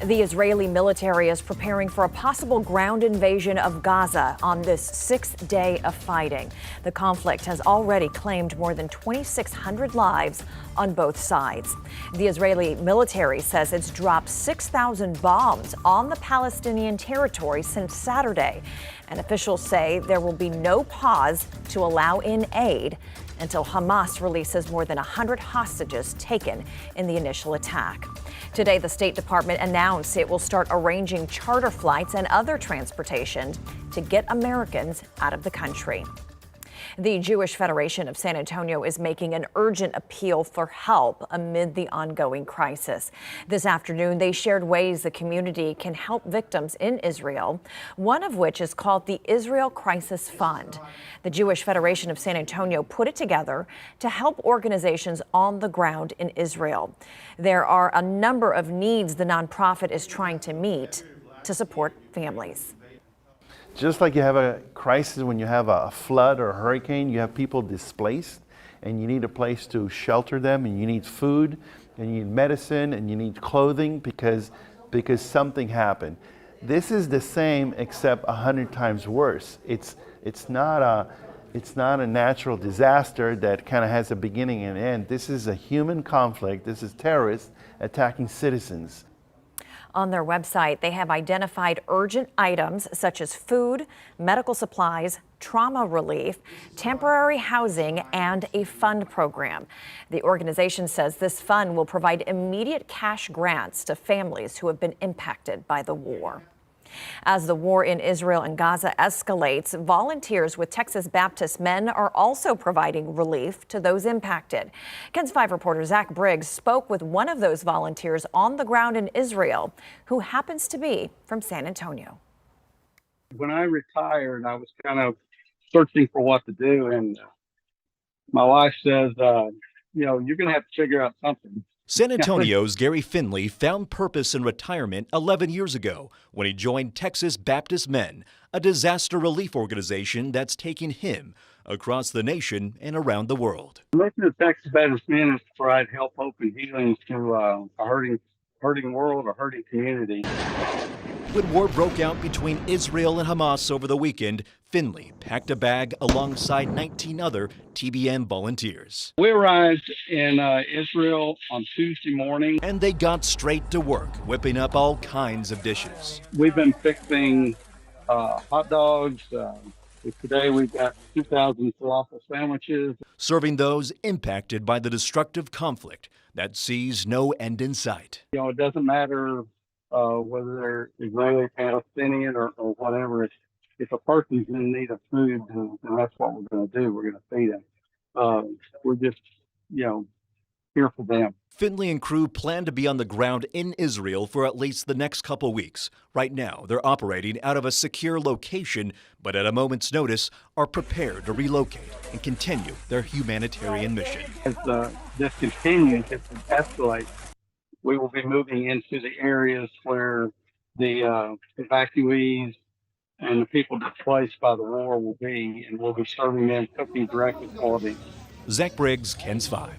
The Israeli military is preparing for a possible ground invasion of Gaza on this sixth day of fighting. The conflict has already claimed more than 2,600 lives on both sides. The Israeli military says it's dropped 6,000 bombs on the Palestinian territory since Saturday. And officials say there will be no pause to allow in aid until Hamas releases more than 100 hostages taken in the initial attack. Today, the State Department announced it will start arranging charter flights and other transportation to get Americans out of the country. The Jewish Federation of San Antonio is making an urgent appeal for help amid the ongoing crisis. This afternoon, they shared ways the community can help victims in Israel, one of which is called the Israel Crisis Fund. The Jewish Federation of San Antonio put it together to help organizations on the ground in Israel. There are a number of needs the nonprofit is trying to meet to support families. Just like you have a crisis when you have a flood or a hurricane, you have people displaced and you need a place to shelter them, and you need food and you need medicine and you need clothing because something happened. This is the same except 100 times worse. It's not a natural disaster that kind of has a beginning and end. This is a human conflict. This is terrorists attacking citizens. On their website, they have identified urgent items such as food, medical supplies, trauma relief, temporary housing, and a fund program. The organization says this fund will provide immediate cash grants to families who have been impacted by the war. As the war in Israel and Gaza escalates, volunteers with Texas Baptist Men are also providing relief to those impacted. KENS 5 reporter Zach Briggs spoke with one of those volunteers on the ground in Israel, who happens to be from San Antonio. When I retired, I was kind of searching for what to do, and my wife says, you're going to have to figure out something. San Antonio's Gary Finley found purpose in retirement 11 years ago when he joined Texas Baptist Men, a disaster relief organization that's taking him across the nation and around the world. Looking at Texas Baptist Men is to provide help, hope, and healing to a hurting world, a hurting community. When war broke out between Israel and Hamas over the weekend, Finley packed a bag alongside 19 other TBM volunteers. We arrived in Israel on Tuesday morning. And they got straight to work, whipping up all kinds of dishes. We've been fixing hot dogs. Today we've got 2,000 falafel sandwiches. Serving those impacted by the destructive conflict that sees no end in sight. It doesn't matter whether they're Israeli, Palestinian, or whatever. If a person's in need of food, then that's what we're going to do. We're going to feed them. We're just, here for them. Finley and crew plan to be on the ground in Israel for at least the next couple weeks. Right now, they're operating out of a secure location, but at a moment's notice are prepared to relocate and continue their humanitarian mission. As this continues, if it escalates, we will be moving into the areas where the evacuees and the people displaced by the war will be, and we'll be serving them, cooking directly for them. Zach Briggs, KENS 5.